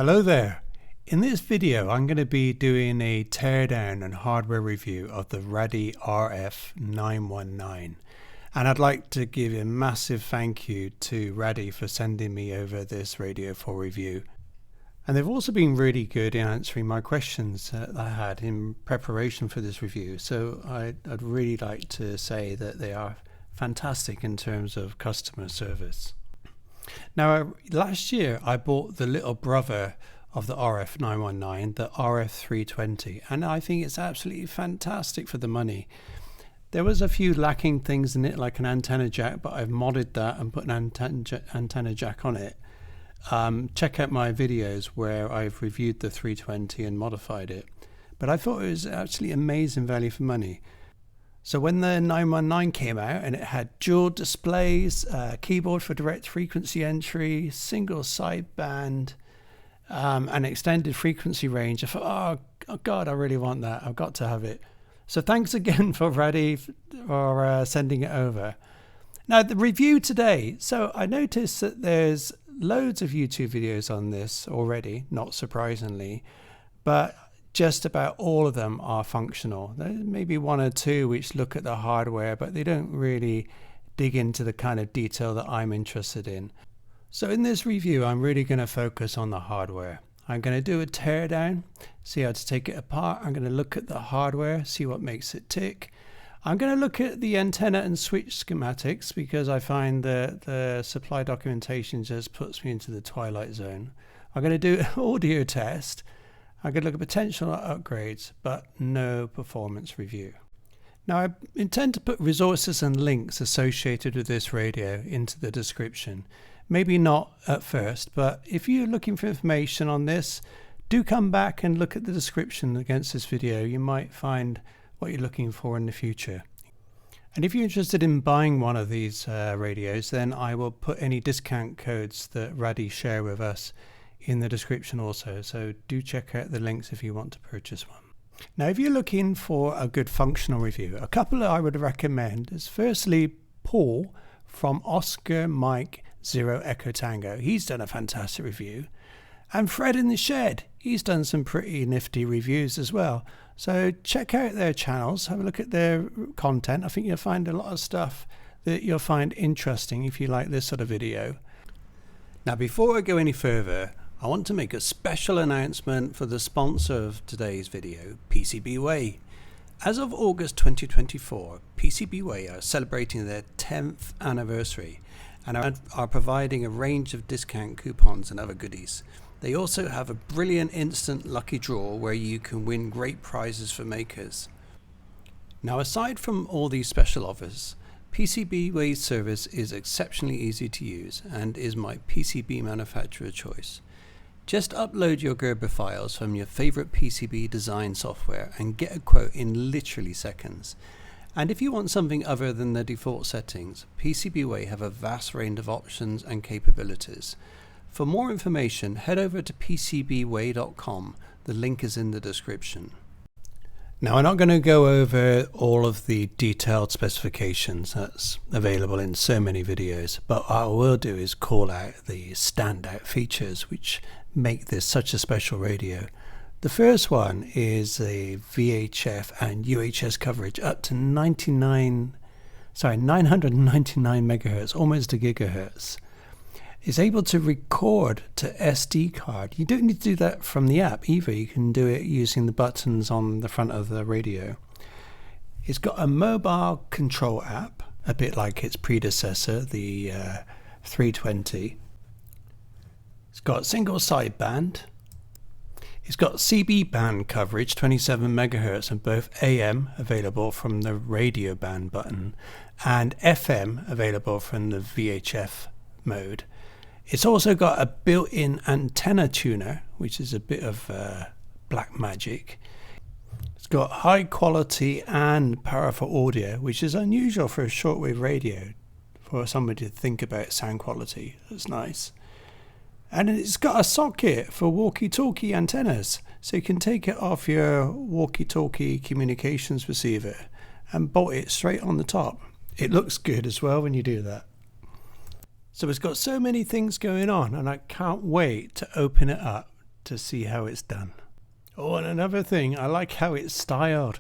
Hello there. In this video I'm going to be doing a teardown and hardware review of the Raddy RF919, and I'd like to give a massive thank you to Raddy for sending me over this radio for review. And they've also been really good in answering my questions that I had in preparation for this review, so I'd really like to say that they are fantastic in terms of customer service. Now, last year I bought the little brother of the RF919, the RF320, and I think it's absolutely fantastic for the money. There was a few lacking things in it, like an antenna jack, but I've modded that and put an antenna jack on it. Check out my videos where I've reviewed the 320 and modified it. But I thought it was actually amazing value for money. So when the 919 came out and it had dual displays, keyboard for direct frequency entry, single sideband, and extended frequency range, I thought, oh God, I really want that. I've got to have it. So thanks again for Raddy for sending it over. Now the review today. So I noticed that there's loads of YouTube videos on this already, not surprisingly, but just about all of them are functional. There's maybe one or two which look at the hardware, but they don't really dig into the kind of detail that I'm interested in. So in this review, I'm really going to focus on the hardware. I'm going to do a teardown, see how to take it apart. I'm going to look at the hardware, see what makes it tick. I'm going to look at the antenna and switch schematics because I find that the supply documentation just puts me into the twilight zone. I'm going to do an audio test. I'm going to look at potential upgrades, but no performance review. Now I intend to put resources and links associated with this radio into the description. Maybe not at first, but if you're looking for information on this, do come back and look at the description against this video. You might find what you're looking for in the future. And if you're interested in buying one of these radios, then I will put any discount codes that Raddy share with us in the description also, so do check out the links if you want to purchase one. Now if you're looking for a good functional review, a couple I would recommend is firstly Paul from Oscar Mike 0 Echo Tango. He's done a fantastic review, and Fred in the Shed, he's done some pretty nifty reviews as well. So check out their channels, have a look at their content. I think you'll find a lot of stuff that you'll find interesting if you like this sort of video. Now before I go any further, I want to make a special announcement for the sponsor of today's video, PCBWay. As of August 2024, PCBWay are celebrating their 10th anniversary and are providing a range of discount coupons and other goodies. They also have a brilliant instant lucky draw where you can win great prizes for makers. Now aside from all these special offers, PCBWay's service is exceptionally easy to use and is my PCB manufacturer choice. Just upload your Gerber files from your favorite PCB design software and get a quote in literally seconds. And if you want something other than the default settings, PCBWay have a vast range of options and capabilities. For more information, head over to PCBWay.com. The link is in the description. Now I'm not going to go over all of the detailed specifications that's available in so many videos, but what I will do is call out the standout features which make this such a special radio. The first one is a VHF and UHS coverage up to 999 megahertz, almost a gigahertz. It's able to record to SD card. You don't need to do that from the app either. You can do it using the buttons on the front of the radio. It's got a mobile control app, a bit like its predecessor, the 320. It's got single sideband. It's got CB band coverage, 27 megahertz, and both AM available from the radio band button and FM available from the VHF mode. It's also got a built-in antenna tuner, which is a bit of black magic. It's got high quality and powerful audio, which is unusual for a shortwave radio, for somebody to think about sound quality. That's nice. And it's got a socket for walkie-talkie antennas, so you can take it off your walkie-talkie communications receiver and bolt it straight on the top. It looks good as well when you do that. So it's got so many things going on, and I can't wait to open it up to see how it's done. Oh, and another thing, I like how it's styled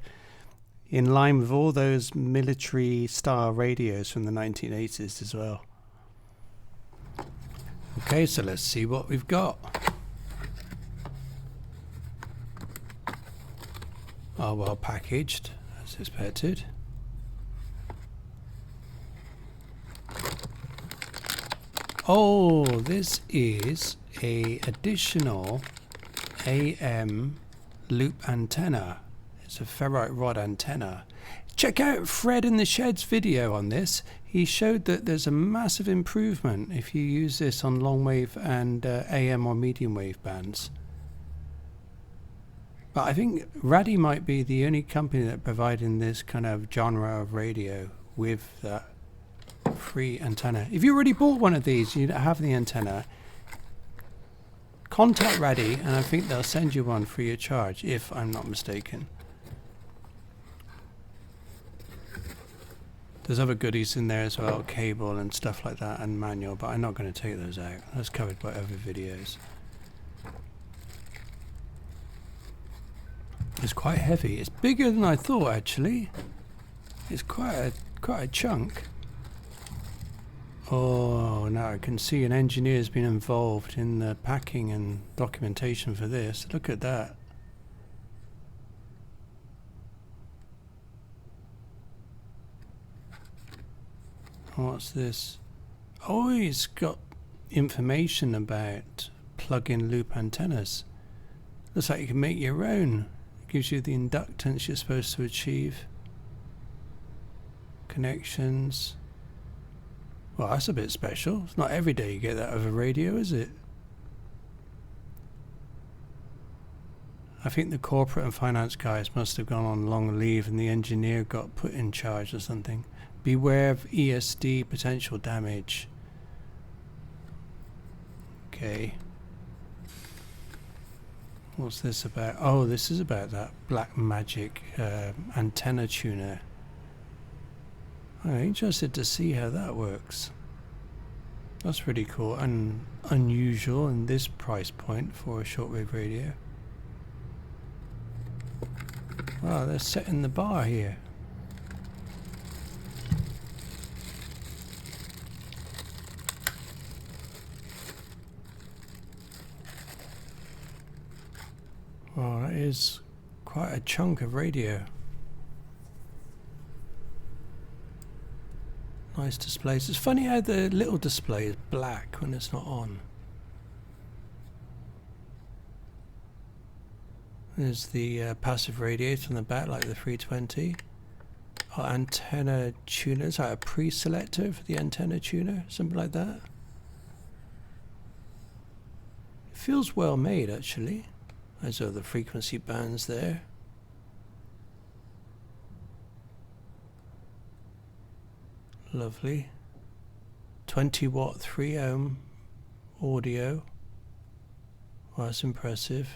in line with all those military style radios from the 1980s as well. Okay, so let's see what we've got. Are well packaged as expected. Oh, this is a additional AM loop antenna. It's a ferrite rod antenna. Check out Fred in the Shed's video on this. He showed that there's a massive improvement if you use this on long wave and AM or medium wave bands. But I think Raddy might be the only company that providing this kind of genre of radio with that free antenna. If you already bought one of these, you have the antenna, contact Raddy and I think they'll send you one free of charge, if I'm not mistaken. There's other goodies in there as well, cable and stuff like that, and manual, but I'm not going to take those out. That's covered by other videos. It's quite heavy. It's bigger than I thought, actually. It's quite a chunk. Oh, now I can see an engineer's been involved in the packing and documentation for this. Look at that. What's this? Oh, it's got information about plug-in loop antennas. Looks like you can make your own. Gives you the inductance you're supposed to achieve. Connections. Well, that's a bit special. It's not every day you get that over radio, is it? I think the corporate and finance guys must have gone on long leave and the engineer got put in charge or something. Beware of ESD potential damage. Okay. What's this about? Oh, this is about that Black Magic antenna tuner. I'm interested to see how that works. That's pretty cool and unusual in this price point for a shortwave radio. Wow, they're setting the bar here. Well, that is quite a chunk of radio. Nice displays. It's funny how the little display is black when it's not on. There's the passive radiator on the back, like the 320. Our antenna tuner. Is that a pre-selector for the antenna tuner? Something like that. It feels well made, actually. Those are the frequency bands there. Lovely. 20 watt 3 ohm audio. Well, that's impressive.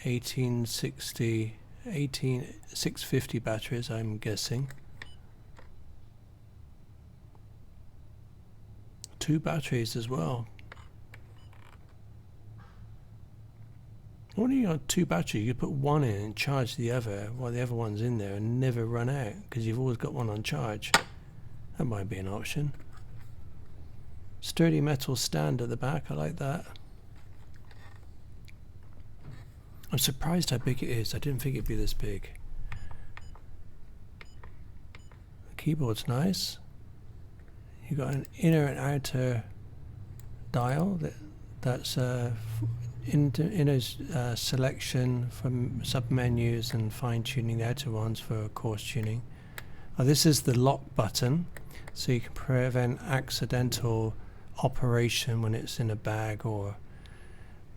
18650 batteries, I'm guessing. 2 batteries as well. When you got 2 batteries, you put one in and charge the other while the other one's in there and never run out because you've always got one on charge. That might be an option. Sturdy metal stand at the back, I like that. I'm surprised how big it is. I didn't think it'd be this big. The keyboard's nice. You've got an inner and outer dial that's inner selection from sub-menus and fine-tuning the outer ones for coarse tuning. This is the lock button, so you can prevent accidental operation when it's in a bag, or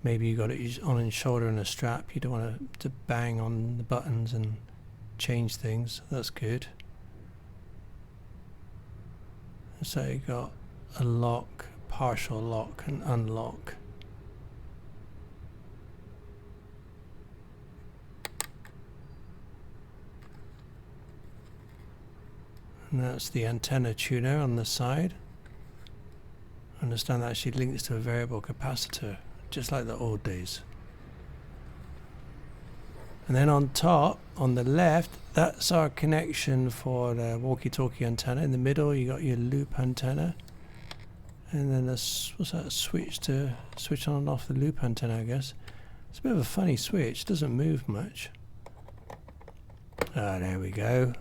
maybe you got it on your shoulder and a strap. You don't want to bang on the buttons and change things. That's good. So you got a lock, partial lock and unlock. And that's the antenna tuner on the side. Understand that actually links to a variable capacitor, just like the old days. And then on top, on the left, that's our connection for the walkie-talkie antenna. In the middle, you got your loop antenna. And then this, what's that, switch to switch on and off the loop antenna, I guess. It's a bit of a funny switch, doesn't move much. Ah, there we go.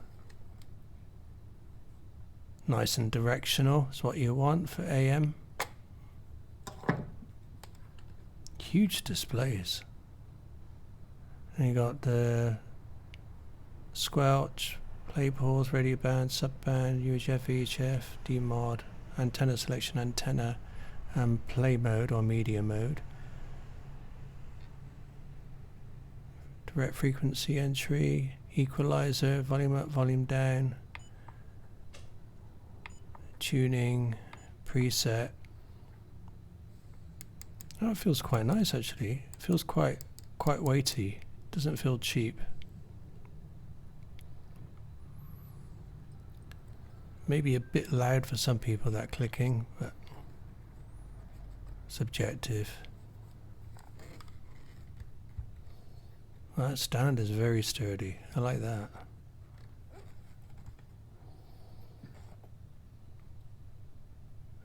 Nice and directional, it's what you want for AM. Huge displays. And you got the squelch, play pause, radio band, subband, UHF, VHF, demod, antenna selection, antenna, and play mode or media mode. Direct frequency entry, equalizer, volume up, volume down, tuning, preset. Oh, it feels quite nice actually. It feels quite weighty. Doesn't feel cheap. Maybe a bit loud for some people, that clicking, but subjective. Well, that stand is very sturdy. I like that.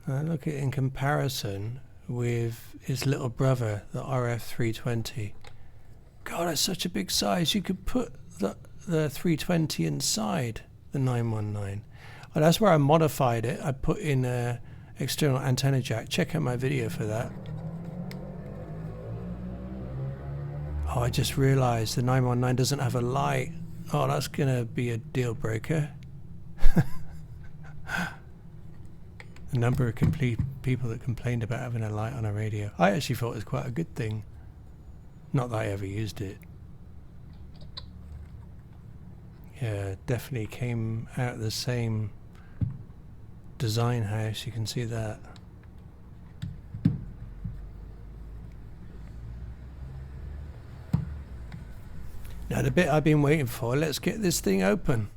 Look at it in comparison with its little brother, the RF320. God, it's such a big size. You could put the 320 inside the 919. Oh, that's where I modified it. I put in an external antenna jack. Check out my video for that. Oh, I just realized the 919 doesn't have a light. Oh, that's gonna be a deal breaker. The number of people that complained about having a light on a radio. I actually thought it was quite a good thing. Not that I ever used it. Yeah, definitely came out of the same design house, you can see that. Now the bit I've been waiting for, let's get this thing open.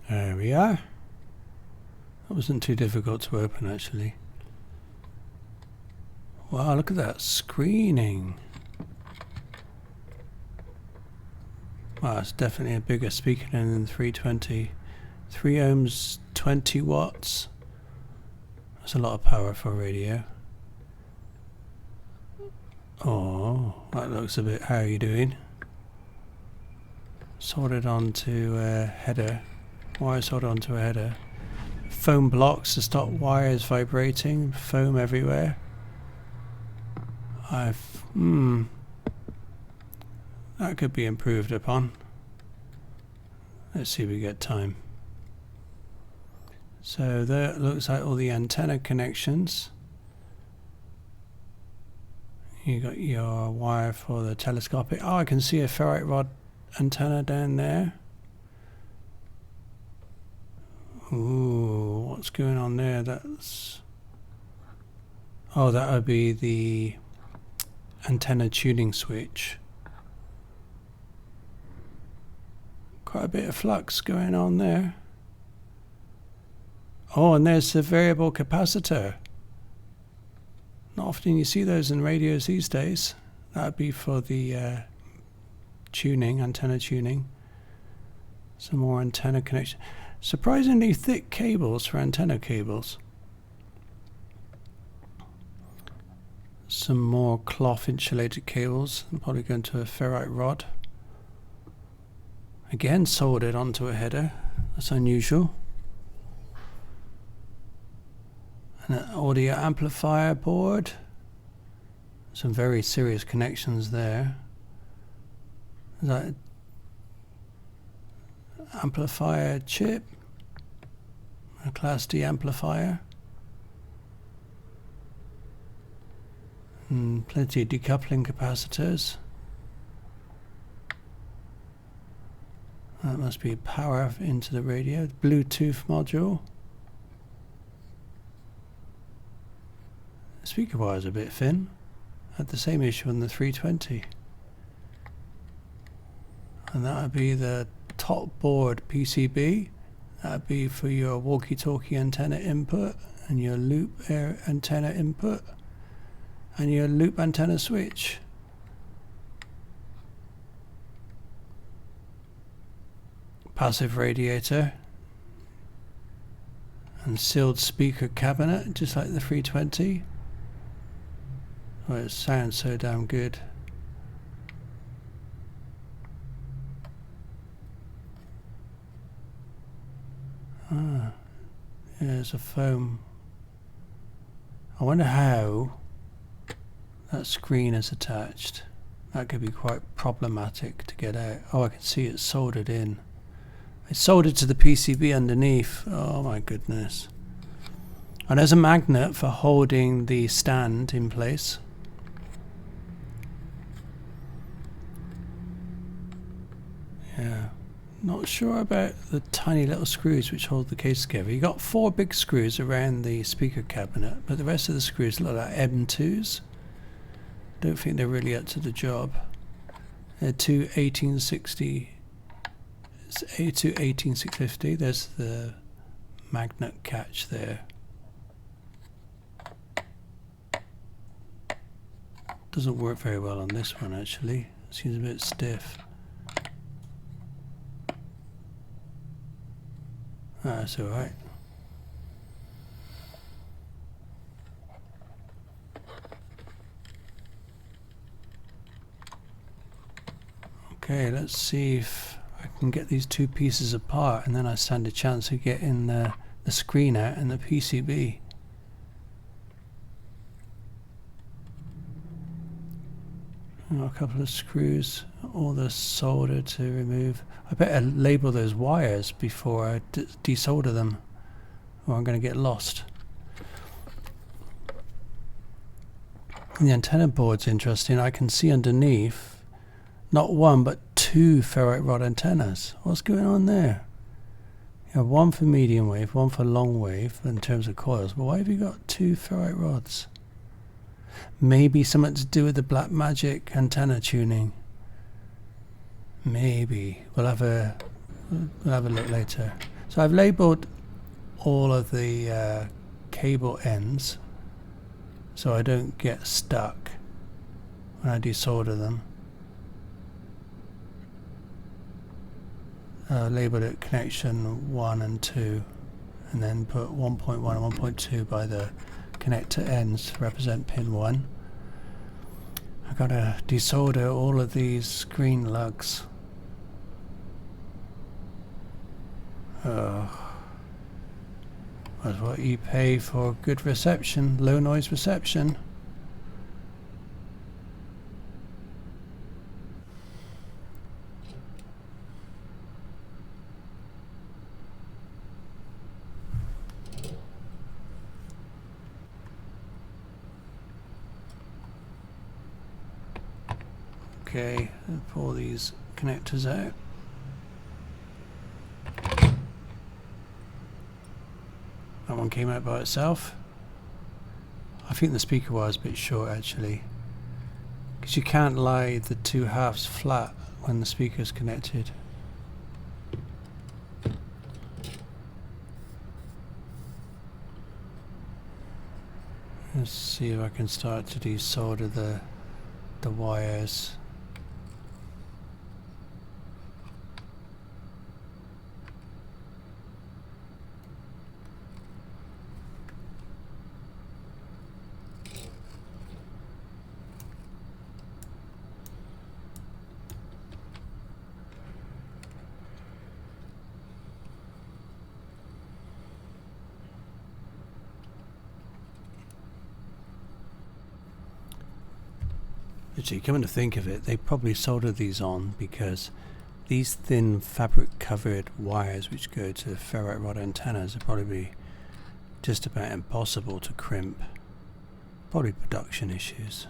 There we are. That wasn't too difficult to open actually. Wow, look at that screening. Wow, it's definitely a bigger speaker than the 320. 3 ohms, 20 watts. That's a lot of power for a radio. Oh, that looks a bit, how are you doing? Soldered onto a header. Wire soldered onto a header. Foam blocks to stop wires vibrating. Foam everywhere. That could be improved upon. Let's see if we get time. So there looks like all the antenna connections. You got your wire for the telescopic. Oh, I can see a ferrite rod antenna down there. Ooh, what's going on there? That's... oh, that would be the antenna tuning switch. Quite a bit of flux going on there. Oh, and there's the variable capacitor. Not often you see those in radios these days. That would be for the tuning, antenna tuning. Some more antenna connection. Surprisingly thick cables for antenna cables. Some more cloth insulated cables. I'm probably going to a ferrite rod. Again soldered onto a header. That's unusual. And an audio amplifier board. Some very serious connections there. Is that amplifier chip, a Class D amplifier, and plenty of decoupling capacitors. That must be power into the radio. Bluetooth module. The speaker wire is a bit thin. Had the same issue on the 320. And that would be the top board PCB. That would be for your walkie-talkie antenna input and your loop antenna input and your loop antenna switch. Passive radiator and sealed speaker cabinet, just like the 320. Oh, it sounds so damn good. Ah, there's a foam. I wonder how that screen is attached. That could be quite problematic to get out. Oh, I can see it's soldered in. It's soldered to the PCB underneath. Oh my goodness. And there's a magnet for holding the stand in place. Yeah. Not sure about the tiny little screws which hold the case together. You got 4 big screws around the speaker cabinet, but the rest of the screws look like M2s. Don't think they're really up to the job. They're two 1860. It's A2 18650. There's the magnet catch there. Doesn't work very well on this one actually. Seems a bit stiff. That's alright. Okay, let's see if I can get these 2 pieces apart, and then I stand a chance of getting the screen out and the PCB. A couple of screws, all the solder to remove. I better label those wires before I desolder them, or I'm going to get lost. And the antenna board's interesting. I can see underneath not 1 but 2 ferrite rod antennas. What's going on there? You have 1 for medium wave, 1 for long wave in terms of coils, but why have you got 2 ferrite rods? Maybe something to do with the Black Magic antenna tuning. Maybe. We'll have a look later. So I've labeled all of the cable ends so I don't get stuck when I desolder them. Labeled it connection 1 and 2, and then put 1.1 and 1.2 by the connector ends to represent pin 1. I've got to desolder all of these screen lugs. That's what you pay for good reception, low noise reception. Okay, I'll pull these connectors out. That one came out by itself. I think the speaker wire is a bit short actually, because you can't lie the 2 halves flat when the speaker is connected. Let's see if I can start to desolder the wires. Actually, coming to think of it, they probably soldered these on because these thin fabric covered wires which go to ferrite rod antennas are probably just about impossible to crimp. Probably production issues.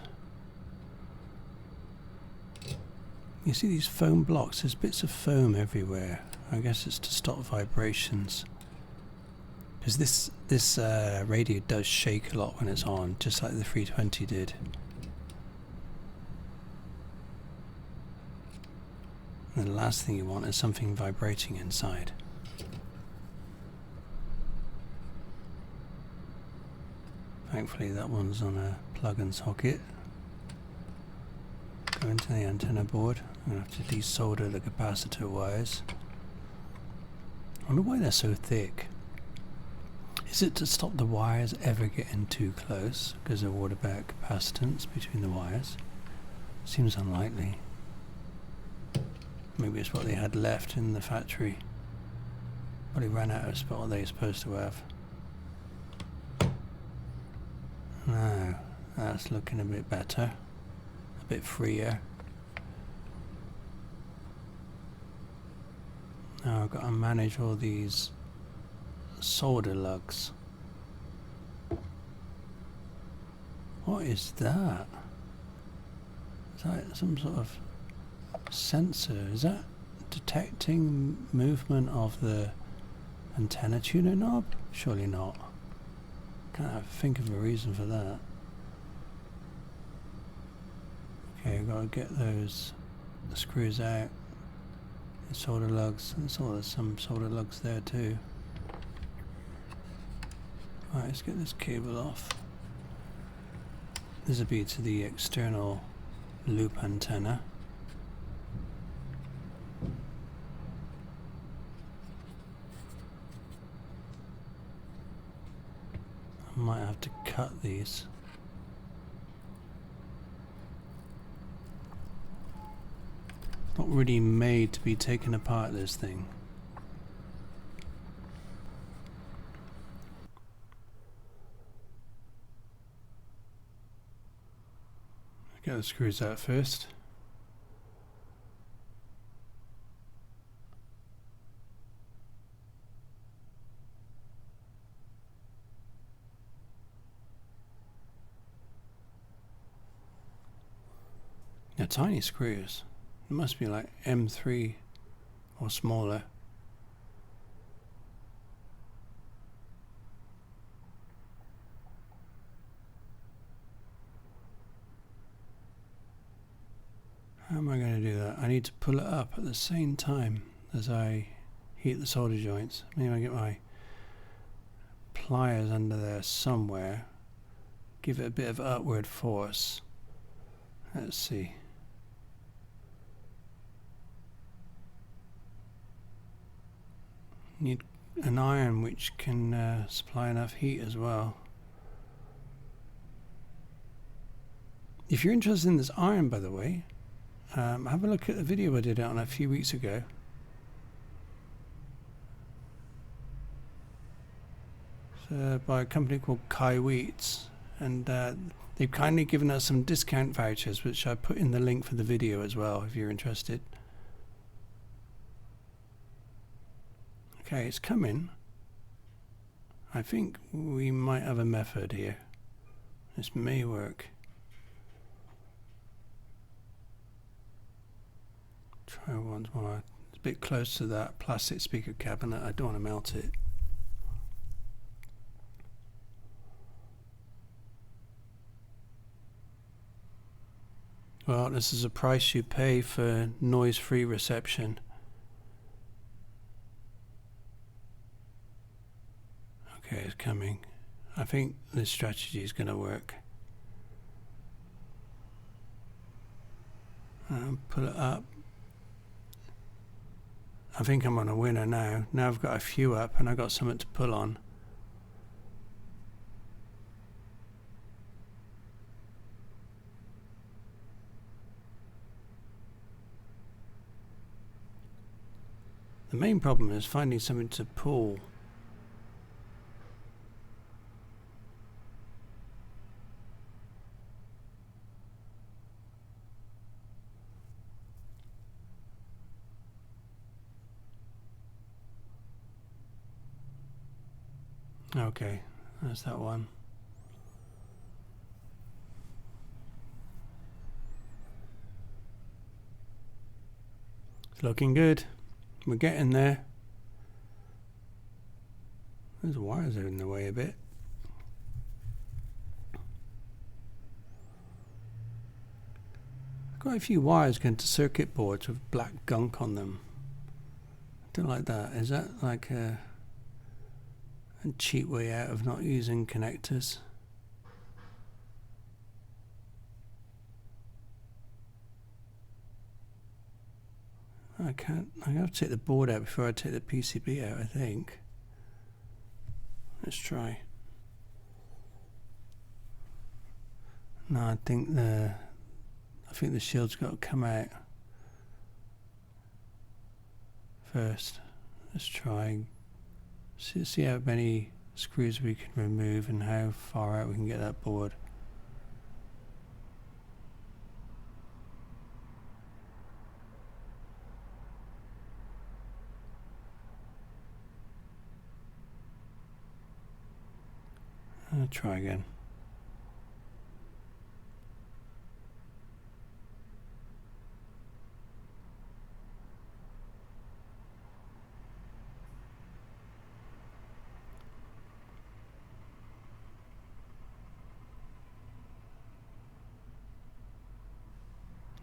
You see these foam blocks, there's bits of foam everywhere. I guess it's to stop vibrations. Because this radio does shake a lot when it's on, just like the 320 did. And the last thing you want is something vibrating inside. Thankfully that one's on a plug-in socket. Go into the antenna board. I'm going to have to desolder the capacitor wires. I wonder why they're so thick. Is it to stop the wires ever getting too close because they're worried about capacitance between the wires? Seems unlikely. Maybe it's what they had left in the factory. Probably ran out of spot they're supposed to have. No, that's looking a bit better. A bit freer. Now I've got to manage all these solder lugs. What is that? Is that some sort of sensor? Is that detecting movement of the antenna tuner knob? Surely not. Can't think of a reason for that. Okay, I've got to get those screws out. The solder lugs. There's some solder lugs there too. Right, let's get this cable off. This will be to the external loop antenna. I might have to cut these. Not really made to be taken apart, this thing. Get the screws out first. They're tiny screws. It must be like M3 or smaller. How am I going to do that? I need to pull it up at the same time as I heat the solder joints. Maybe I get my pliers under there somewhere. Give it a bit of upward force. Let's see. Need an iron which can supply enough heat as well. If you're interested in this iron, by the way, have a look at the video I did on a few weeks ago. It's by a company called Kai Wheats, and they've kindly given us some discount vouchers, which I put in the link for the video as well, if you're interested. Okay, it's coming. I think we might have a method here. This may work. Try once more. It's a bit close to that plastic speaker cabinet. I don't want to melt it. Well, this is a price you pay for noise-free reception. Okay, it's coming. I think this strategy is going to work. Pull it up. I think I'm on a winner now. Now I've got a few up and I've got something to pull on. The main problem is finding something to pull. Okay, that's that one. It's looking good. We're getting there. Those wires are in the way a bit. Quite a few wires going to circuit boards with black gunk on them. Don't like that. Is that like a cheap way out of not using connectors? I have to take the board out before I take the PCB out, I think. Let's try. No, I think the shield's got to come out first. Let's try. See how many screws we can remove and how far out we can get that board. I'll try again.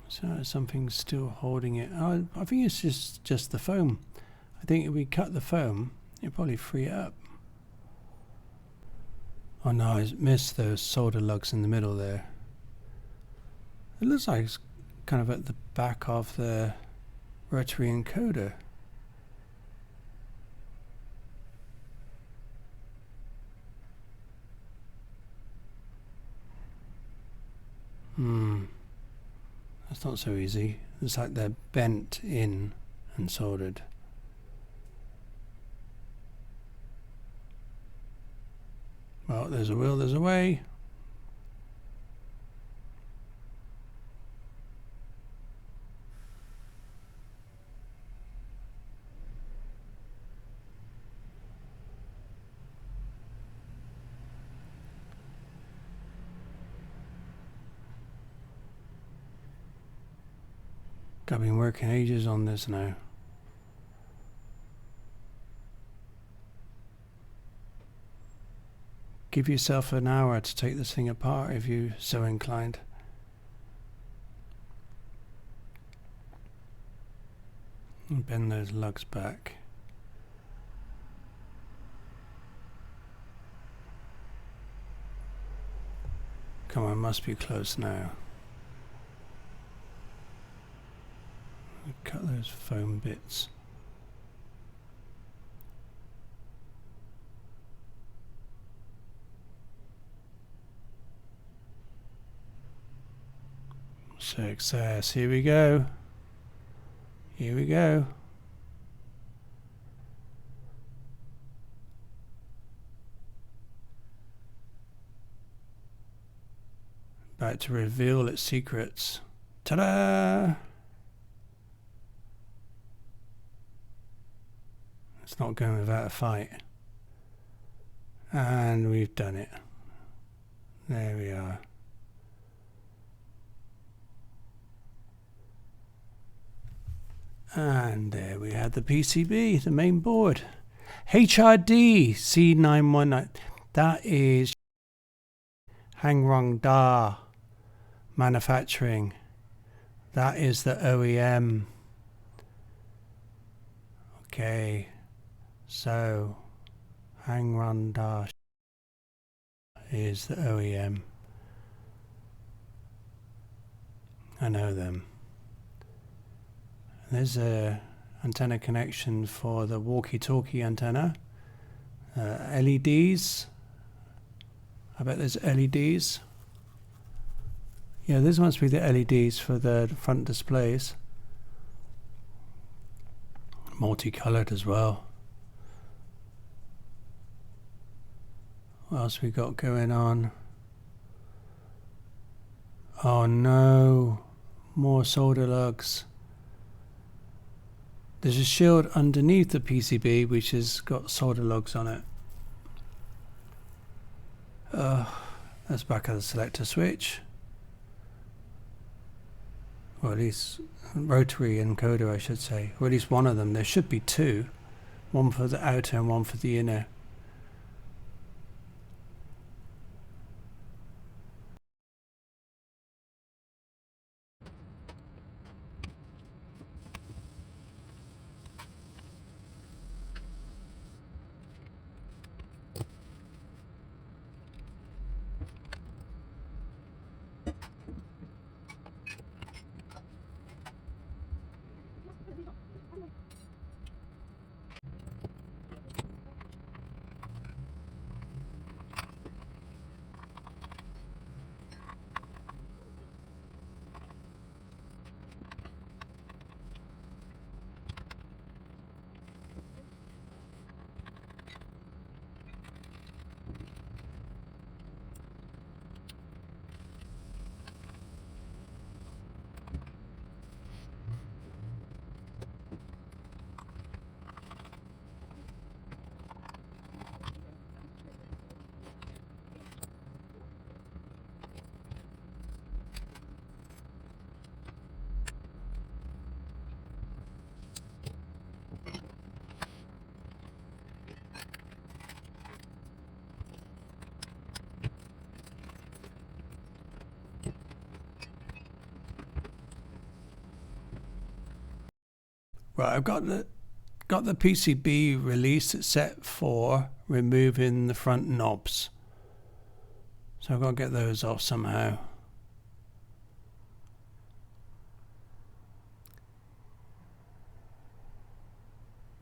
So something's still holding it. Oh, I think it's just the foam. I think if we cut the foam, it'll probably free it up. Oh no, I missed those solder lugs in the middle there. It looks like it's kind of at the back of the rotary encoder. That's not so easy. It's like they're bent in and soldered. Well, there's a will, there's a way. I've been working ages on this now. Give yourself an hour to take this thing apart if you're so inclined. And bend those lugs back. Come on, must be close now. Cut those foam bits. Success. Here we go. Here we go. About to reveal its secrets. Ta-da! It's not going without a fight. And we've done it. There we are. And there we had the PCB, the main board. HRD C919. That is Hangrong Da Manufacturing. That is the OEM. Okay. So, Hangrong Da is the OEM. I know them. There's a antenna connection for the walkie-talkie antenna. LEDs. I bet there's LEDs. Yeah, this must be the LEDs for the front displays. Multicolored as well. What else we got going on? Oh no, more solder lugs. There's a shield underneath the PCB which has got solder lugs on it. That's back of the selector switch, or at least rotary encoder I should say, or at least one of them. There should be two, one for the outer and one for the inner. Right, I've got the PCB release. It's set for removing the front knobs, so I've got to get those off somehow.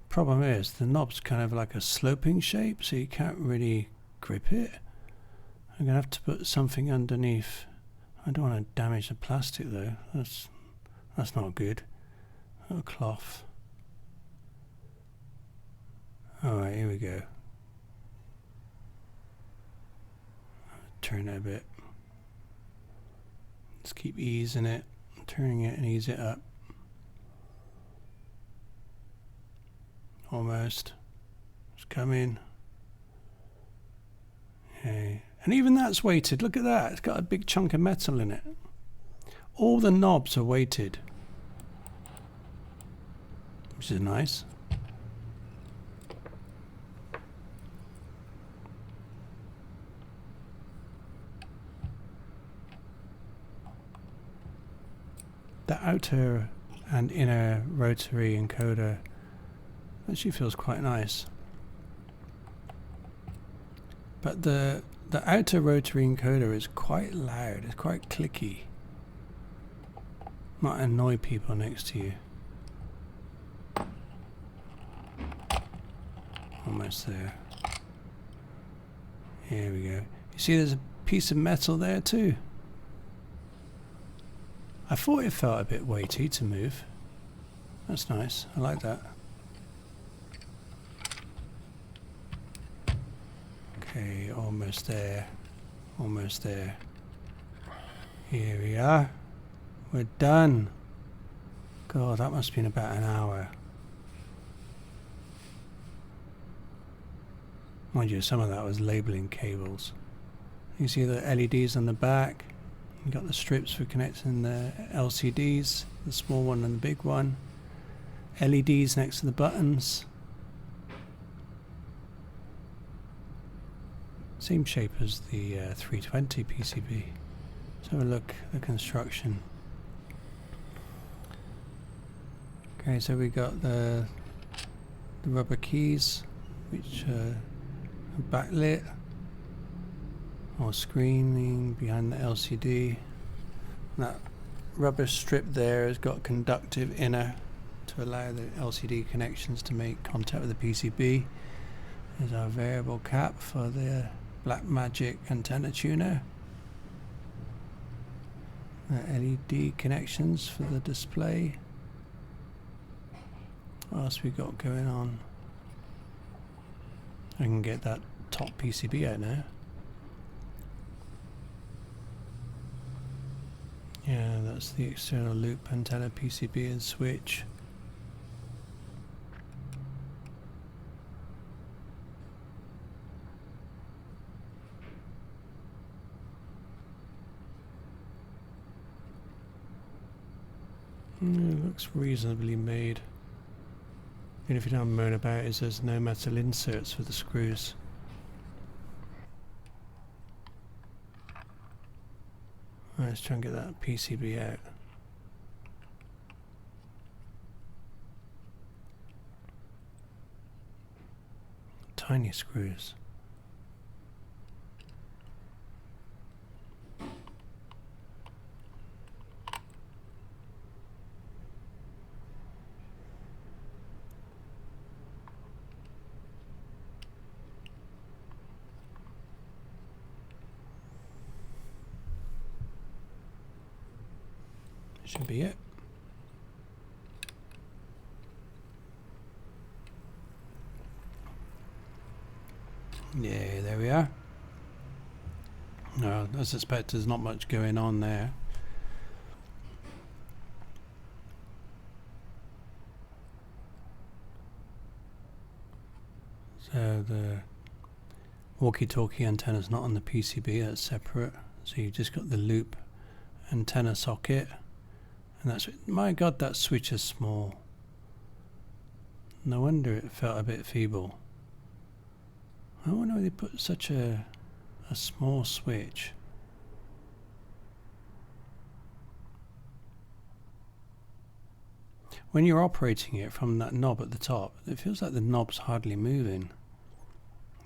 Problem is the knob's kind of like a sloping shape, so you can't really grip it. I'm gonna have to put something underneath. I don't want to damage the plastic though. That's not good. A cloth. Alright, here we go. Turn it a bit. Let's keep easing it, turning it and ease it up. Almost. It's coming. Okay. And even that's weighted. Look at that. It's got a big chunk of metal in it. All the knobs are weighted, which is nice. The outer and inner rotary encoder actually feels quite nice, but the outer rotary encoder is quite loud. It's quite clicky. Might annoy people next to you. Almost there. Here we go. You see there's a piece of metal there too. I thought it felt a bit weighty to move. That's nice. I like that. Okay, almost there. Almost there. Here we are. We're done. God, that must have been about an hour. Mind you, some of that was labeling cables. You see the LEDs on the back. You got the strips for connecting the LCDs, the small one and the big one. LEDs next to the buttons. Same shape as the 320 PCB. Let's have a look at the construction. Okay, so we got the rubber keys, which are backlit, or screening behind the LCD. That rubber strip there has got conductive inner to allow the LCD connections to make contact with the PCB. There's our variable cap for the Blackmagic antenna tuner. The LED connections for the display. What else we got going on? I can get that top PCB out now. Yeah, that's the external loop antenna PCB and switch. Looks reasonably made. The only thing I'm moaning about is there's no metal inserts for the screws. Right, let's try and get that PCB out. Tiny screws. Should be it. Yeah, there we are. No, I suspect there's not much going on there. So the walkie-talkie antenna is not on the PCB, that's separate. So you've just got the loop antenna socket. And that's, my God, that switch is small. No wonder it felt a bit feeble. I wonder why they put such a small switch. When you're operating it from that knob at the top, it feels like the knob's hardly moving.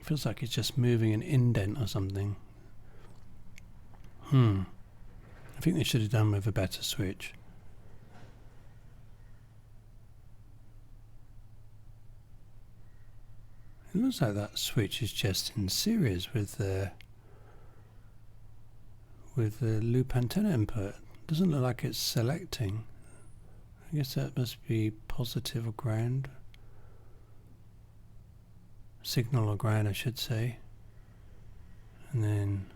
It feels like it's just moving an indent or something. I think they should have done with a better switch. It looks like that switch is just in series with the loop antenna input. Doesn't look like it's selecting. I guess that must be positive or ground. Signal or ground, I should say. And then,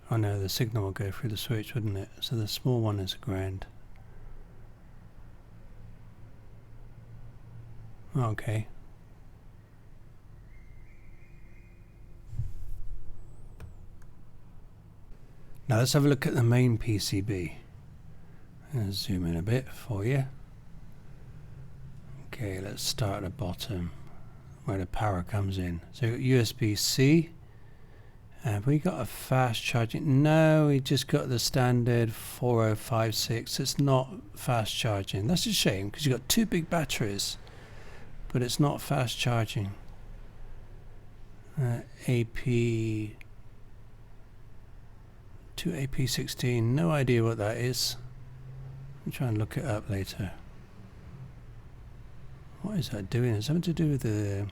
oh no, the signal will go through the switch, wouldn't it? So the small one is a ground. Okay. Now let's have a look at the main PCB. I'll zoom in a bit for you. Okay, let's start at the bottom where the power comes in. So USB-C. Have we got a fast charging? No, we just got the standard 4056. It's not fast charging. That's a shame because you've got two big batteries, but it's not fast charging. AP to AP16, no idea what that is. I'll try and look it up later. What is that doing? Is something to do with the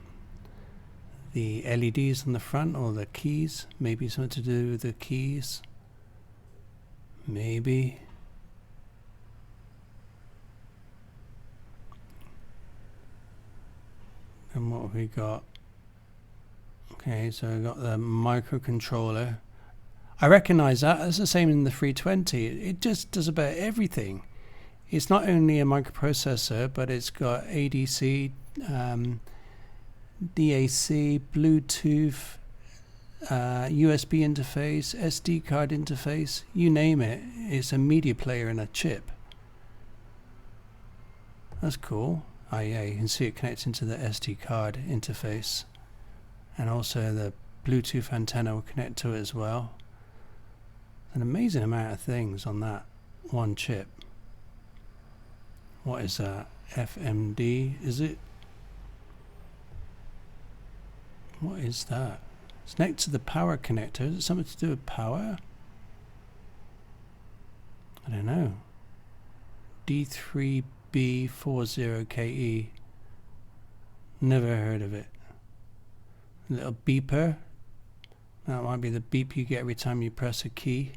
LEDs on the front or the keys? Maybe something to do with the keys. Maybe. And what have we got? Okay, so we got the microcontroller. I recognize that. It's the same in the 320. It just does about everything. It's not only a microprocessor, but it's got ADC, DAC, Bluetooth, USB interface, SD card interface, you name it. It's a media player and a chip. That's cool. Oh yeah, you can see it connects into the SD card interface. And also the Bluetooth antenna will connect to it as well. An amazing amount of things on that one chip. What is that? FMD, is it? What is that? It's next to the power connector. Is it something to do with power? I don't know. D3B40KE. Never heard of it. A little beeper. That might be the beep you get every time you press a key.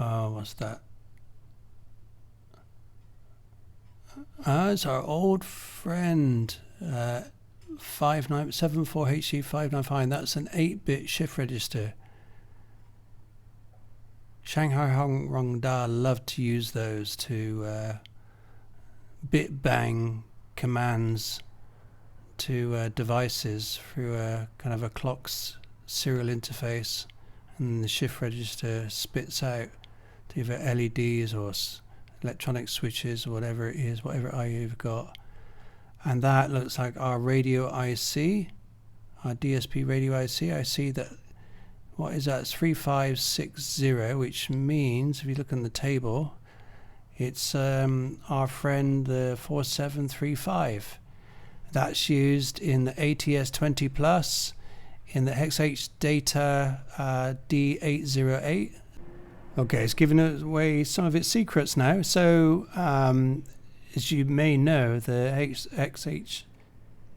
Oh, what's that? It's our old friend 74HC595. That's an 8-bit shift register. Shanghai Hong Da loved to use those to bit bang commands to devices through a kind of a clock's serial interface, and the shift register spits out to either LEDs or electronic switches or whatever it is, whatever IO you've got. And that looks like our radio IC, our DSP radio IC. I see that, what is that? It's 3560, which means if you look on the table, it's our friend the 4735. That's used in the ATS20 Plus, in the XH Data D808. Okay, it's giving away some of its secrets now. So, as you may know, the XH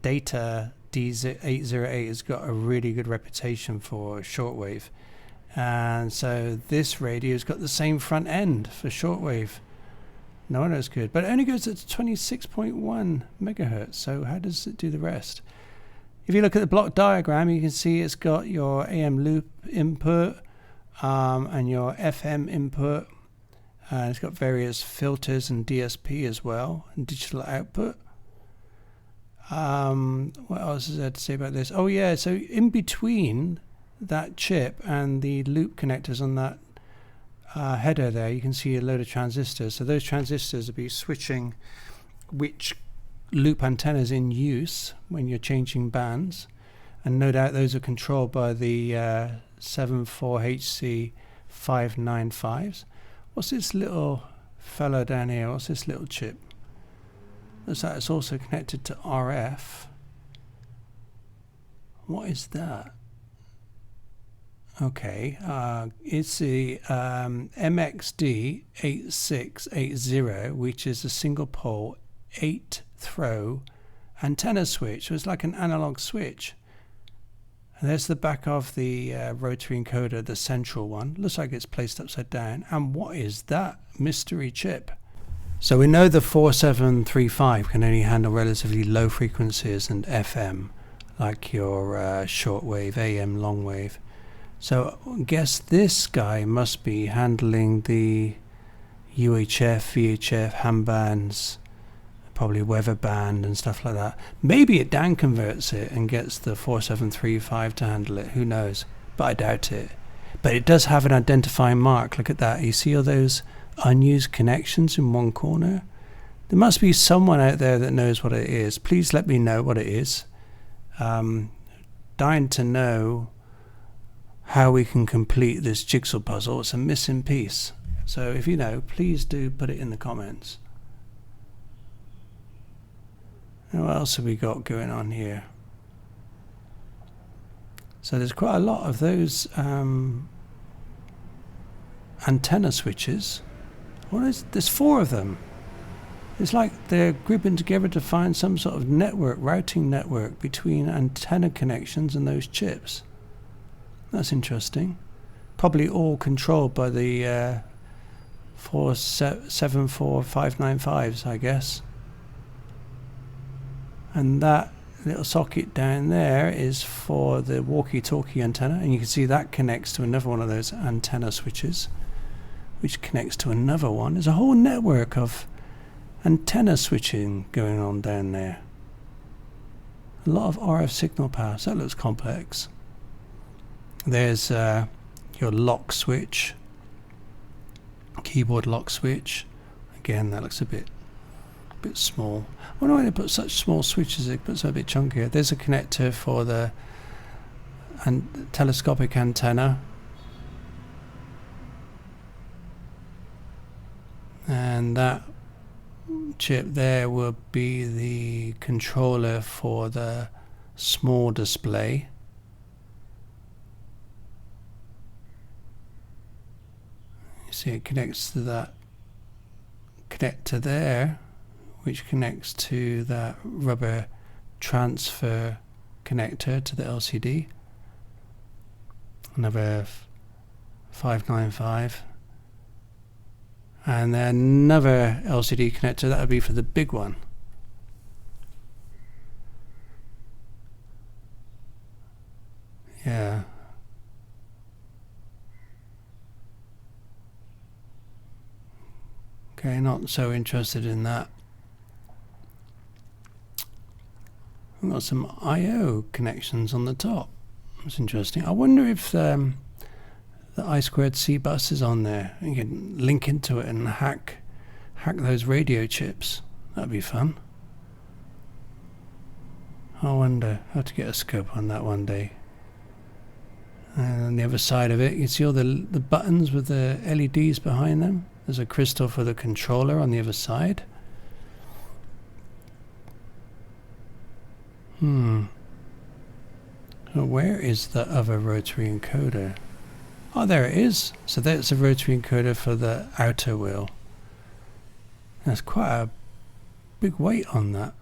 Data D808 has got a really good reputation for shortwave. And so this radio's got the same front end for shortwave. No one knows good, but it only goes at 26.1 megahertz. So how does it do the rest? If you look at the block diagram, you can see it's got your AM loop input and your FM input. It's got various filters and DSP as well, and digital output. What else is there to say about this? Oh yeah, so in between that chip and the loop connectors on that header there, you can see a load of transistors. So those transistors will be switching which loop antennas in use when you're changing bands, and no doubt those are controlled by the 74HC595s. What's this little fellow down here? What's this little chip? Looks like it's also connected to RF. What is that? Okay, it's the MXD8680, which is a single pole 8-throw antenna switch. So it's like an analog switch. And there's the back of the rotary encoder, the central one. Looks like it's placed upside down. And what is that mystery chip? So we know the 4735 can only handle relatively low frequencies and FM, like your shortwave, AM, longwave. So I guess this guy must be handling the UHF, VHF, ham bands, probably weather band and stuff like that. Maybe it down converts it and gets the 4735 to handle it. Who knows? But I doubt it. But it does have an identifying mark. Look at that. You see all those unused connections in one corner? There must be someone out there that knows what it is. Please let me know what it is. Dying to know how we can complete this jigsaw puzzle. It's a missing piece. So if you know, please do put it in the comments. And what else have we got going on here? So there's quite a lot of those antenna switches. There's 4 of them. It's like they're grouping together to find some sort of network, routing network between antenna connections and those chips. That's interesting. Probably all controlled by the 74595s, I guess. And that little socket down there is for the walkie-talkie antenna, and you can see that connects to another one of those antenna switches, which connects to another one. There's a whole network of antenna switching going on down there. A lot of RF signal paths. That looks complex. There's your lock switch, keyboard lock switch. Again, that looks a bit small. I wonder why they put such small switches. They put something a bit chunkier. There's a connector for the telescopic antenna, and that chip there will be the controller for the small display. You see it connects to that connector there, which connects to that rubber transfer connector to the LCD. Another 595. And then another LCD connector, that would be for the big one. Yeah. Okay, not so interested in that. We've got some I/O connections on the top. That's interesting. I wonder if the I2C bus is on there. You can link into it and hack those radio chips. That'd be fun. I wonder how to get a scope on that one day. And on the other side of it, you can see all the buttons with the LEDs behind them. There's a crystal for the controller on the other side. So where is the other rotary encoder? Oh, there it is. So that's a rotary encoder for the outer wheel. That's quite a big weight on that.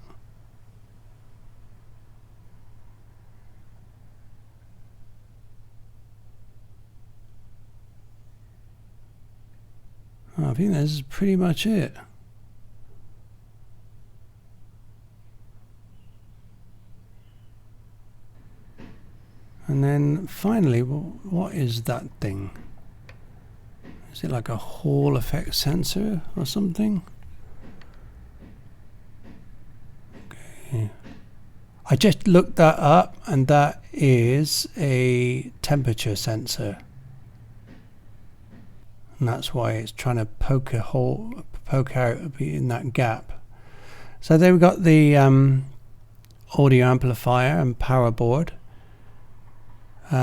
Oh, I think that's pretty much it. And then finally, what is that thing? Is it like a Hall effect sensor or something? Okay. I just looked that up, and that is a temperature sensor. And that's why it's trying to poke out in that gap. So then we've got the audio amplifier and power board.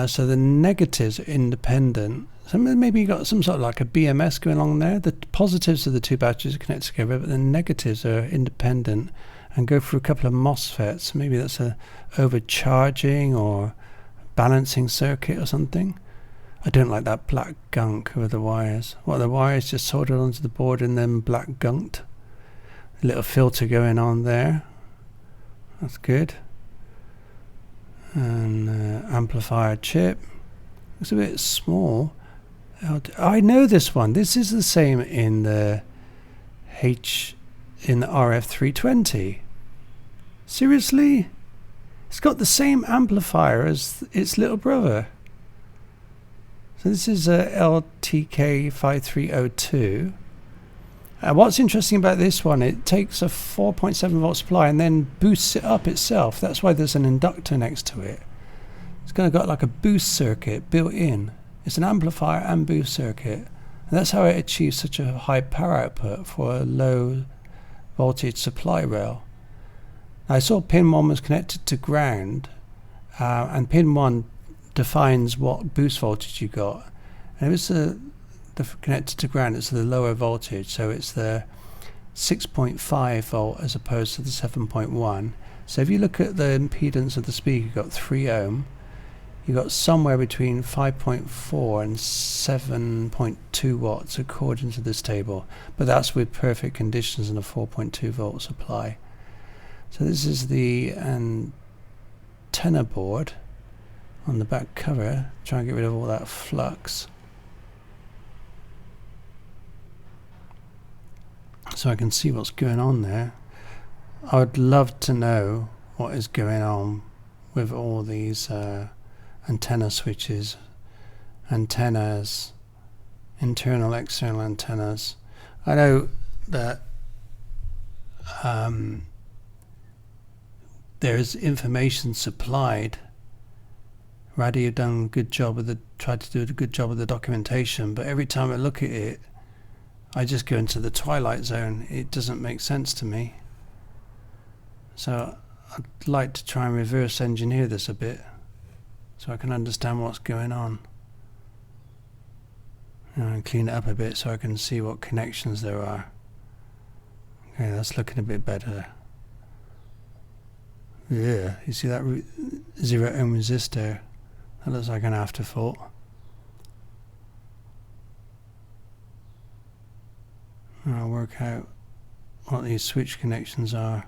So the negatives are independent. So maybe you got some sort of like a BMS going along there. The positives of the two batteries are connected together, but the negatives are independent and go through a couple of MOSFETs. Maybe that's a overcharging or balancing circuit or something. I don't like that black gunk over the wires. The wires just soldered onto the board and then black gunked. A little filter going on there. That's good. And amplifier chip. It's a bit small. I know this one. This is the same in the RF320. Seriously? It's got the same amplifier as its little brother. So this is a LTK5302. What's interesting about this one, it takes a 4.7 volt supply and then boosts it up itself. That's why there's an inductor next to it. It's kind of got like a boost circuit built in. It's an amplifier and boost circuit. And that's how it achieves such a high power output for a low voltage supply rail. I saw pin 1 was connected to ground, and pin 1 defines what boost voltage you got. And it was connected to ground, it's the lower voltage, so it's the 6.5 volt as opposed to the 7.1. So if you look at the impedance of the speaker, you've got 3 ohm. You've got somewhere between 5.4 and 7.2 watts according to this table, but that's with perfect conditions and a 4.2 volt supply. So this is the antenna board on the back cover. Try and get rid of all that flux so I can see what's going on there. I would love to know what is going on with all these antenna switches, antennas, internal, external antennas. I know that there's information supplied. Raddy have done a good job tried to do a good job with the documentation, but every time I look at it, I just go into the twilight zone. It doesn't make sense to me. So I'd like to try and reverse engineer this a bit so I can understand what's going on. And clean it up a bit so I can see what connections there are. Okay, that's looking a bit better. Yeah, you see that 0 ohm resistor? That looks like an afterthought. I'll work out what these switch connections are.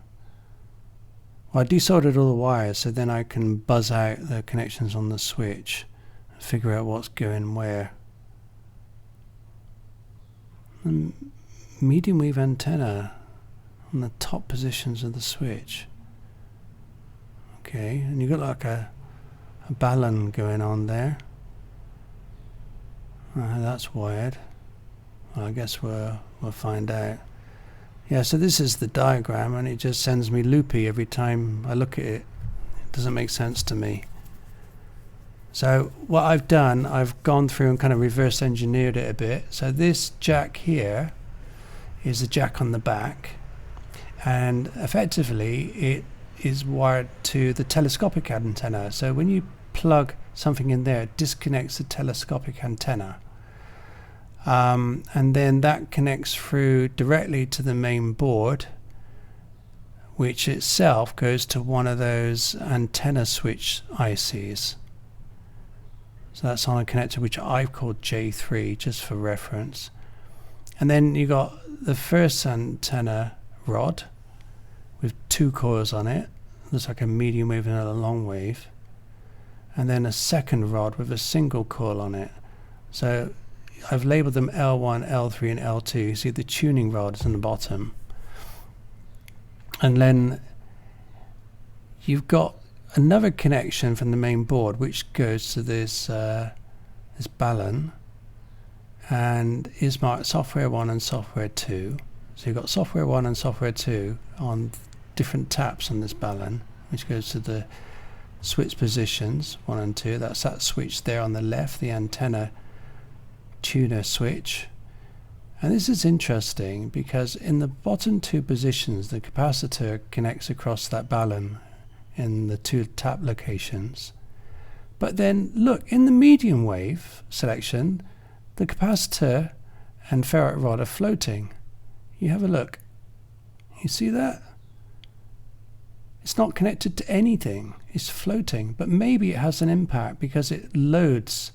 Well, I desoldered all the wires so then I can buzz out the connections on the switch and figure out what's going where. The medium wave antenna on the top positions of the switch. Okay, and you've got like a balun going on there. That's wired. Well, I guess we'll find out. Yeah, so this is the diagram and it just sends me loopy every time I look at it. It doesn't make sense to me. So what I've done, I've gone through and kind of reverse engineered it a bit. So this jack here is a jack on the back, and effectively it is wired to the telescopic antenna. So when you plug something in there, it disconnects the telescopic antenna, and then that connects through directly to the main board, which itself goes to one of those antenna switch ICs. So that's on a connector which I've called J3 just for reference. And then you got the first antenna rod with 2 coils on it. Looks like a medium wave and a long wave. And then a second rod with a single coil on it. So I've labeled them L1, L3 and L2. You see the tuning rod is on the bottom. And then you've got another connection from the main board which goes to this this balun, and is marked software 1 and software 2. So you've got software 1 and software 2 on different taps on this balun, which goes to the switch positions 1 and 2. That's that switch there on the left, the antenna tuner switch. And this is interesting because in the bottom 2 positions the capacitor connects across that balun in the 2 tap locations. But then look, in the medium wave selection, the capacitor and ferrite rod are floating. You have a look. You see that? It's not connected to anything. It's floating. But maybe it has an impact because it loads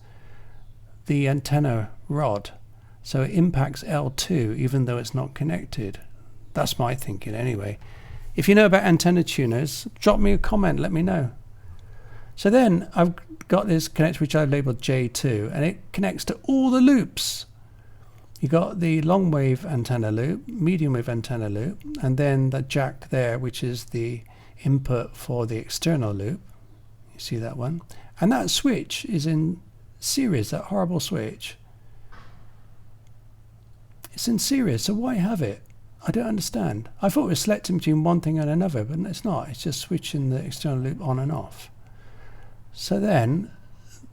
the antenna rod. So it impacts L2 even though it's not connected. That's my thinking anyway. If you know about antenna tuners, drop me a comment, let me know. So then I've got this connector which I've labeled J2, and it connects to all the loops. You got the long wave antenna loop, medium wave antenna loop, and then the jack there, which is the input for the external loop. You see that one? And that switch is in series, that horrible switch. It's in series, so why have it? I don't understand. I thought it was selecting between one thing and another, but it's not. It's just switching the external loop on and off. So then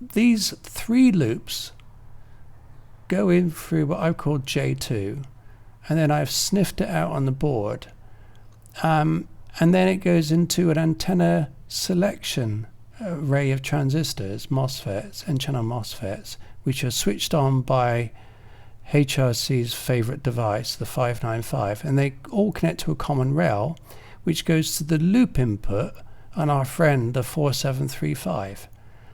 these 3 loops go in through what I've called J2, and then I've sniffed it out on the board, and then it goes into an antenna selection array of transistors, MOSFETs, N-channel MOSFETs, which are switched on by HRC's favorite device, the 595, and they all connect to a common rail which goes to the loop input on our friend the 4735.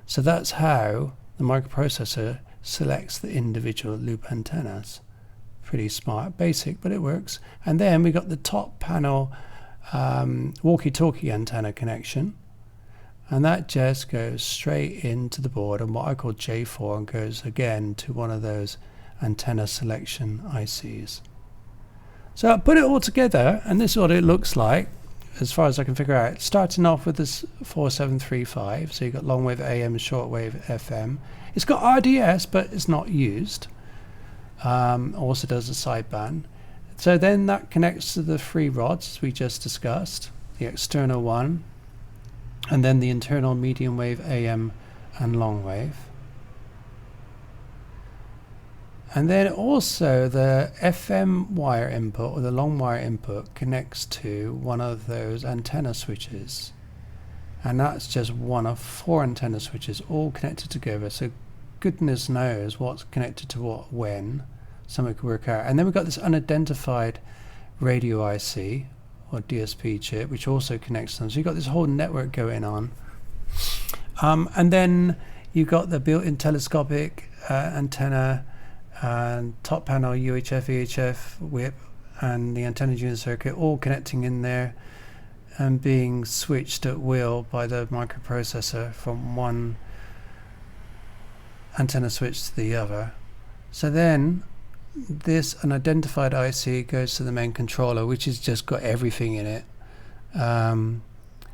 So that's how the microprocessor selects the individual loop antennas. Pretty smart, basic, but it works. And then we got the top panel walkie-talkie antenna connection, and that just goes straight into the board and what I call J4, and goes again to one of those antenna selection ICs. So I put it all together, and this is what it looks like as far as I can figure out. Starting off with this 4735, so you've got long wave AM, short wave FM. It's got RDS, but it's not used. Also does a sideband. So then that connects to the 3 rods as we just discussed, the external one, and then the internal medium wave AM and long wave. And then also the FM wire input, or the long wire input, connects to one of those antenna switches. And that's just one of 4 antenna switches all connected together. So goodness knows what's connected to what when. Something could work out. And then we've got this unidentified radio IC, or DSP chip, which also connects them. So you've got this whole network going on. And then you've got the built-in telescopic antenna, and top panel UHF, EHF, whip, and the antenna tuner circuit all connecting in there and being switched at will by the microprocessor from one antenna switch to the other. So then this unidentified IC goes to the main controller, which has just got everything in it.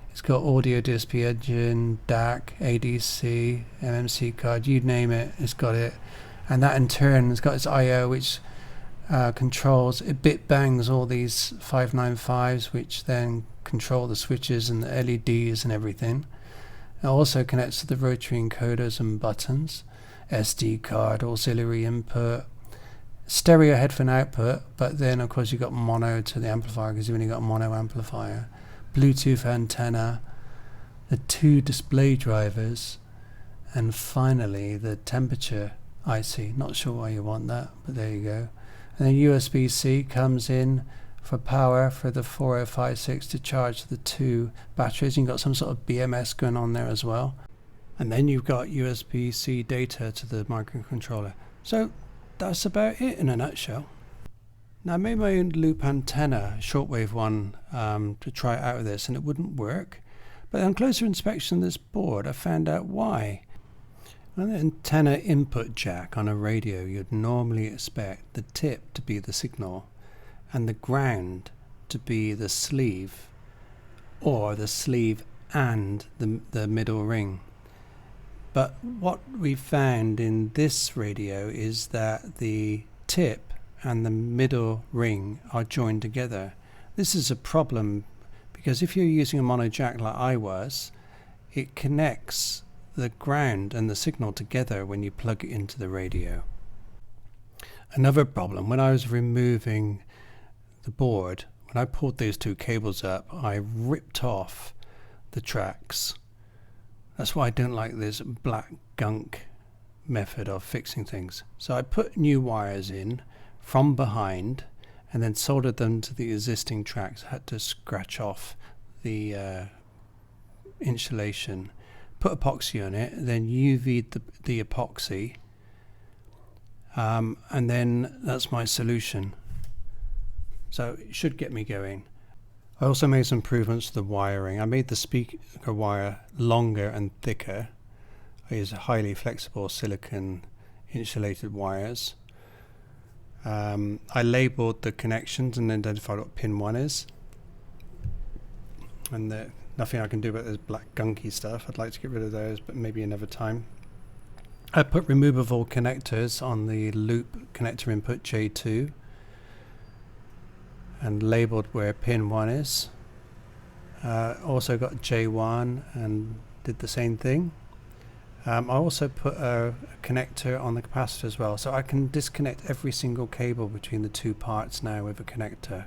It's got audio, DSP engine, DAC, ADC, MMC card, you name it, it's got it. And that in turn has got its I/O, which controls, it bit bangs all these 595s, which then control the switches and the LEDs and everything. It also connects to the rotary encoders and buttons, SD card, auxiliary input, stereo headphone output, but then of course you've got mono to the amplifier because you've only got a mono amplifier, Bluetooth antenna, the 2 display drivers, and finally the temperature IC. Not sure why you want that, but there you go. And then USB-C comes in for power for the 4056 to charge the 2 batteries. You've got some sort of BMS going on there as well. And then you've got USB-C data to the microcontroller. So that's about it in a nutshell. Now I made my own loop antenna, shortwave one, to try it out with this, and it wouldn't work. But on closer inspection of this board, I found out why. On the antenna input jack on a radio, you'd normally expect the tip to be the signal and the ground to be the sleeve, or the sleeve and the middle ring. But what we found in this radio is that the tip and the middle ring are joined together. This is a problem because if you're using a mono jack like I was, it connects the ground and the signal together when you plug it into the radio. Another problem, when I was removing the board, when I pulled those 2 cables up, I ripped off the tracks. That's why I don't like this black gunk method of fixing things. So I put new wires in from behind and then soldered them to the existing tracks. I had to scratch off the insulation, put epoxy on it, then UV'd the epoxy, and then that's my solution. So it should get me going. I also made some improvements to the wiring. I made the speaker wire longer and thicker. I use highly flexible silicon insulated wires. I labeled the connections and identified what pin 1 is. And nothing I can do about this black gunky stuff. I'd like to get rid of those, but maybe another time. I put removable connectors on the loop connector input J2 and labeled where pin 1 is. Also got J1 and did the same thing. I also put a connector on the capacitor as well, so I can disconnect every single cable between the 2 parts now with a connector.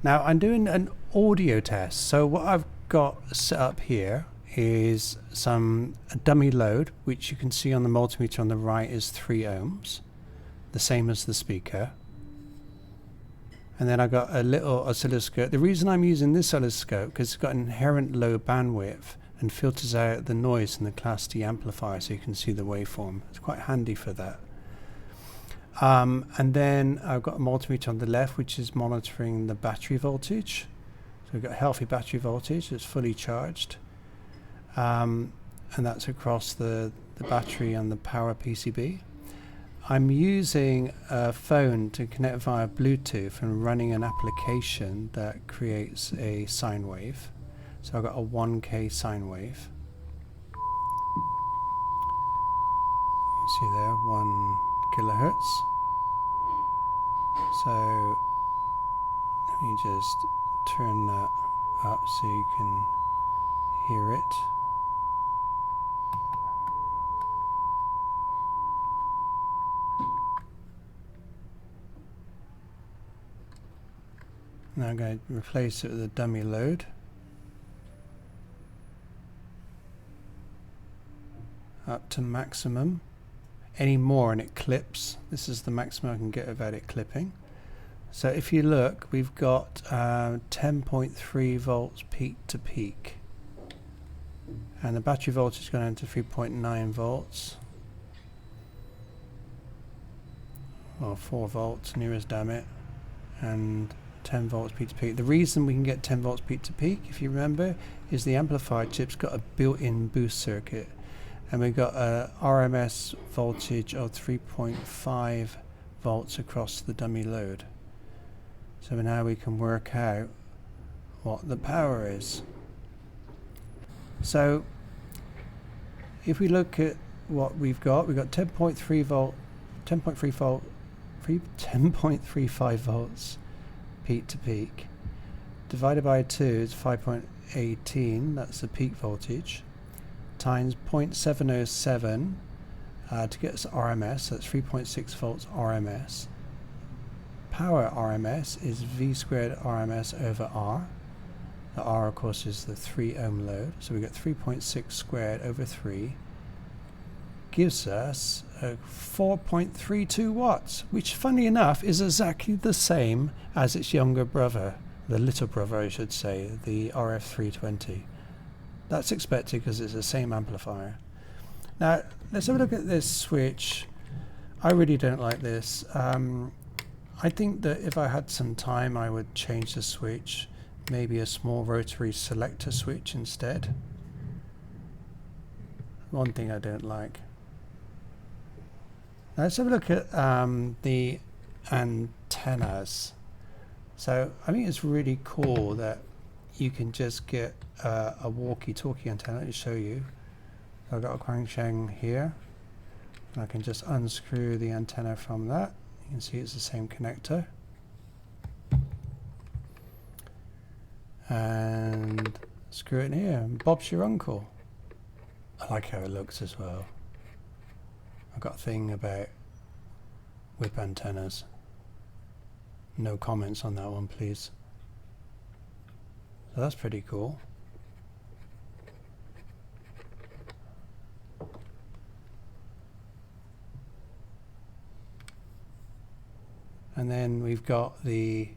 Now I'm doing an audio test, so what I've got set up here is a dummy load, which you can see on the multimeter on the right is 3 ohms, the same as the speaker. And then I got a little oscilloscope. The reason I'm using this oscilloscope because it's got inherent low bandwidth and filters out the noise in the Class D amplifier so you can see the waveform. It's quite handy for that. And then I've got a multimeter on the left which is monitoring the battery voltage. So we've got healthy battery voltage, it's fully charged. And that's across the battery and the power PCB. I'm using a phone to connect via Bluetooth and running an application that creates a sine wave. So I've got a 1K sine wave. You see there, 1 kilohertz. So let me just turn that up so you can hear it. Now I'm going to replace it with a dummy load. Up to maximum. Any more and it clips. This is the maximum I can get without it clipping. So if you look, we've got 10.3 volts peak to peak. And the battery voltage is going down to 3.9 volts. Or 4 volts, nearest damn it. And 10 volts peak to peak. The reason we can get 10 volts peak to peak, if you remember, is the amplifier chip's got a built-in boost circuit. And we've got a RMS voltage of 3.5 volts across the dummy load. So now we can work out what the power is. So if we look at what we've got 10.3 volt, 10.35 volts peak to peak, divided by 2 is 18, that's the peak voltage, times 0.707 to get us RMS, so that's 3.6 volts RMS. Power RMS is V squared RMS over R. The R, of course, is the 3 ohm load, so we get 3.6 squared over 3 gives us 4.32 watts, which, funny enough, is exactly the same as its younger brother, the little brother I should say, the RF919. That's expected because it's the same amplifier. Now let's have a look at this switch. I really don't like this. I think that if I had some time I would change the switch, maybe a small rotary selector switch instead. One thing I don't like. Now let's have a look at the antennas. So I think it's really cool that you can just get a walkie-talkie antenna. Let me show you. I've got a crankshaft here, and I can just unscrew the antenna from that. You can see it's the same connector, and screw it in here, and Bob's your uncle. I like how it looks as well. I've got a thing about whip antennas. No comments on that one, please. So that's pretty cool. And then we've got the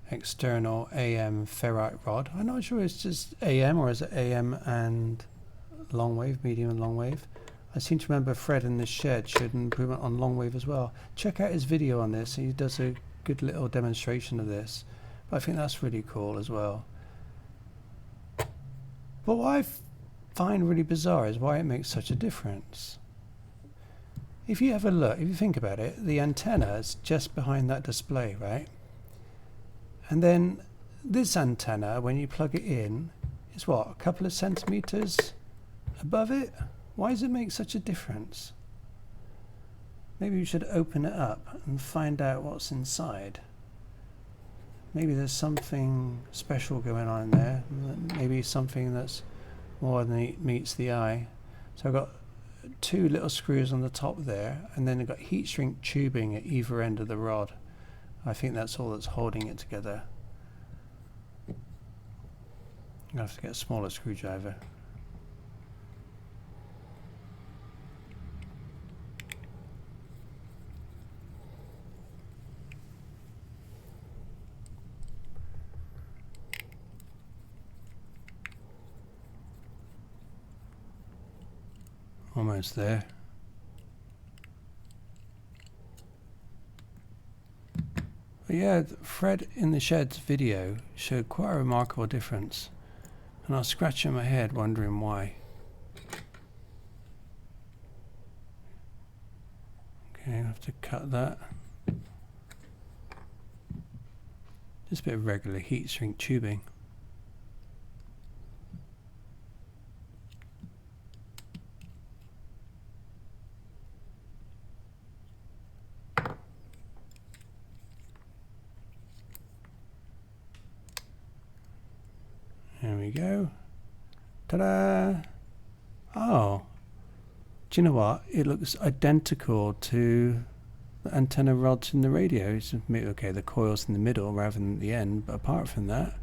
external AM ferrite rod. I'm not sure it's just AM or is it AM and long wave, medium and long wave. I seem to remember Fred in the shed showed an improvement on long wave as well. Check out his video on this. He does a good little demonstration of this. But I think that's really cool as well. But what I find really bizarre is why it makes such a difference. If you have a look, if you think about it, the antenna is just behind that display, right? And then this antenna, when you plug it in, is what, a couple of centimeters above it? Why does it make such a difference? Maybe we should open it up and find out what's inside. Maybe there's something special going on there. Maybe something that's more than meets the eye. So I've got two little screws on the top there, and then I've got heat shrink tubing at either end of the rod. I think that's all that's holding it together. I'm going to have to get a smaller screwdriver. Almost there. But yeah, Fred in the shed's video showed quite a remarkable difference, and I was scratching my head wondering why. Okay, I have to cut that. Just a bit of regular heat shrink tubing. There we go. Ta-da! Oh, do you know what? It looks identical to the antenna rods in the radio. It's okay, the coil's in the middle rather than the end, but apart from that,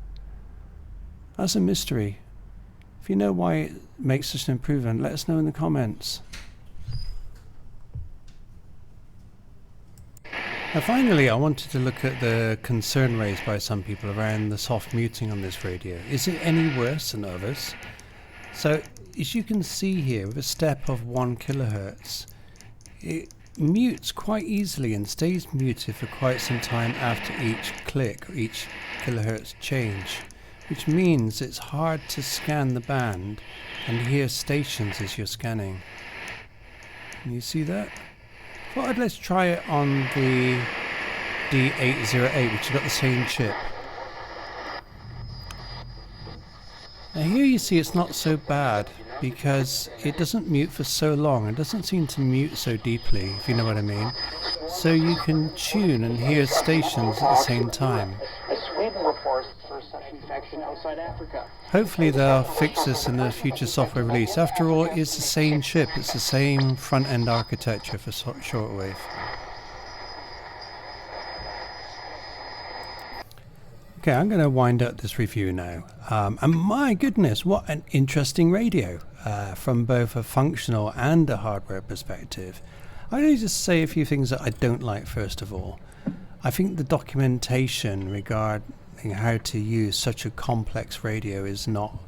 that's a mystery. If you know why it makes such an improvement, let us know in the comments. Now finally, I wanted to look at the concern raised by some people around the soft muting on this radio. Is it any worse than others? So as you can see here, with a step of 1 kilohertz, it mutes quite easily and stays muted for quite some time after each click or each kilohertz change, which means it's hard to scan the band and hear stations as you're scanning. Can you see that? Thought let's try it on the D808, which has got the same chip. Now here you see it's not so bad because it doesn't mute for so long. It doesn't seem to mute so deeply, if you know what I mean. So you can tune and hear stations at the same time. Sweden such infection outside Africa. Hopefully they'll fix this in a future software release. After all, it's the same chip, it's the same front-end architecture for shortwave. Okay, I'm going to wind up this review now. And my goodness, what an interesting radio from both a functional and a hardware perspective. I'm going to just say a few things that I don't like first of all. I think the documentation regarding how to use such a complex radio is not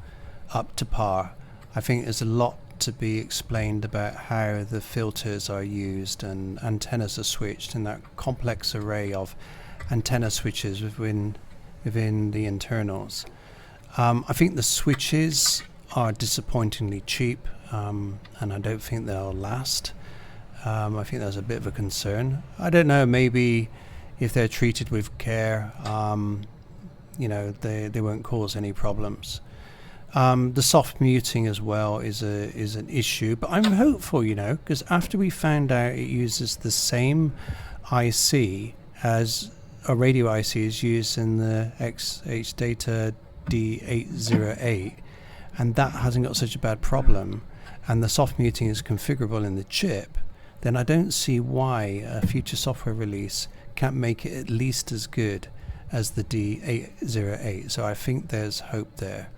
up to par. I think there's a lot to be explained about how the filters are used and antennas are switched in that complex array of antenna switches within the internals. I think the switches are disappointingly cheap, and I don't think they'll last. I think that's a bit of a concern. I don't know, maybe if they're treated with care, you know, they won't cause any problems. The soft muting as well is an issue, but I'm hopeful, you know, because after we found out it uses the same IC as a radio IC is used in the XH Data D808, and that hasn't got such a bad problem, and the soft muting is configurable in the chip, then I don't see why a future software release can't make it at least as good as the D808. So I think there's hope there.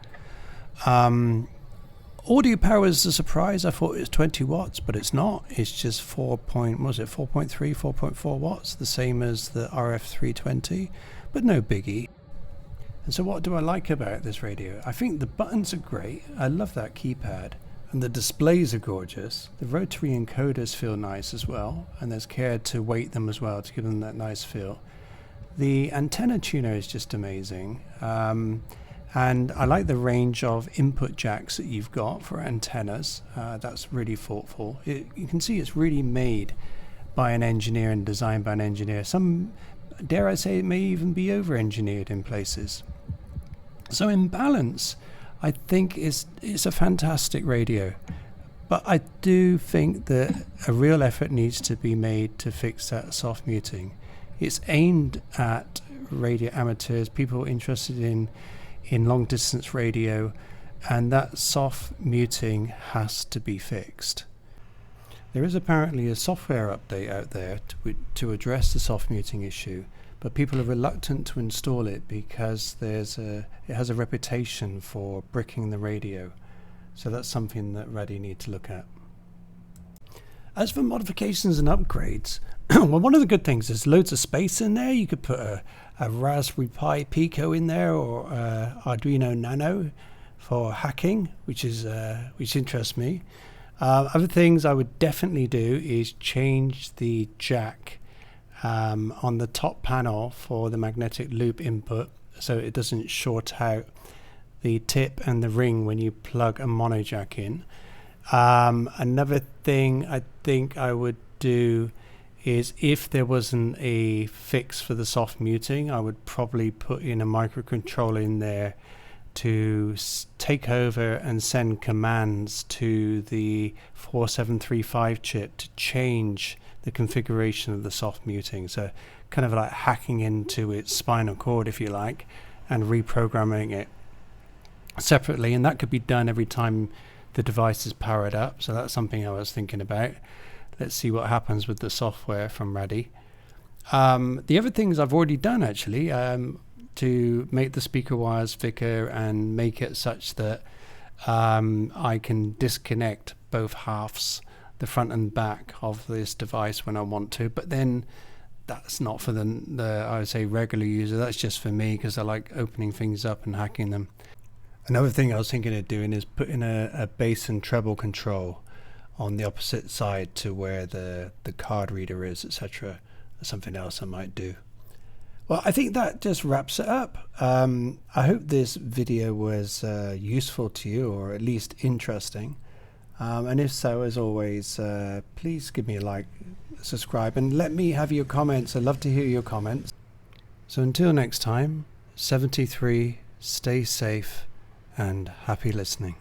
Audio power is a surprise. I thought it was 20 watts, but it's not. It's just 4.4 watts, the same as the RF320, but no biggie. And so what do I like about this radio? I think the buttons are great. I love that keypad. And the displays are gorgeous. The rotary encoders feel nice as well, and there's care to weight them as well to give them that nice feel. The antenna tuner is just amazing. And I like the range of input jacks that you've got for antennas. That's really thoughtful. You can see it's really made by an engineer and designed by an engineer. Some, dare I say, it may even be over-engineered in places. So in balance, I think it's a fantastic radio. But I do think that a real effort needs to be made to fix that soft muting. It's aimed at radio amateurs, people interested in long distance radio, and that soft muting has to be fixed. There is apparently a software update out there to address the soft muting issue, but people are reluctant to install it because it has a reputation for bricking the radio. So that's something that Raddy need to look at. As for modifications and upgrades, well, one of the good things is loads of space in there. You could put a Raspberry Pi Pico in there, or Arduino Nano for hacking, which interests me. Other things I would definitely do is change the jack on the top panel for the magnetic loop input, so it doesn't short out the tip and the ring when you plug a mono jack in. Another thing I think I would do is, if there wasn't a fix for the soft muting, I would probably put in a microcontroller in there to take over and send commands to the 4735 chip to change the configuration of the soft muting. So kind of like hacking into its spinal cord, if you like, and reprogramming it separately. And that could be done every time the device is powered up. So that's something I was thinking about. Let's see what happens with the software from Raddy. The other things I've already done, actually, to make the speaker wires thicker and make it such that I can disconnect both halves, the front and back of this device when I want to. But then that's not for the I would say regular user. That's just for me, because I like opening things up and hacking them. Another thing I was thinking of doing is putting a bass and treble control on the opposite side to where the card reader is, etc. That's something else I might do. Well, I think that just wraps it up. I hope this video was useful to you, or at least interesting. And if so, as always, please give me a like, subscribe, and let me have your comments. I'd love to hear your comments. So until next time, 73, stay safe and happy listening.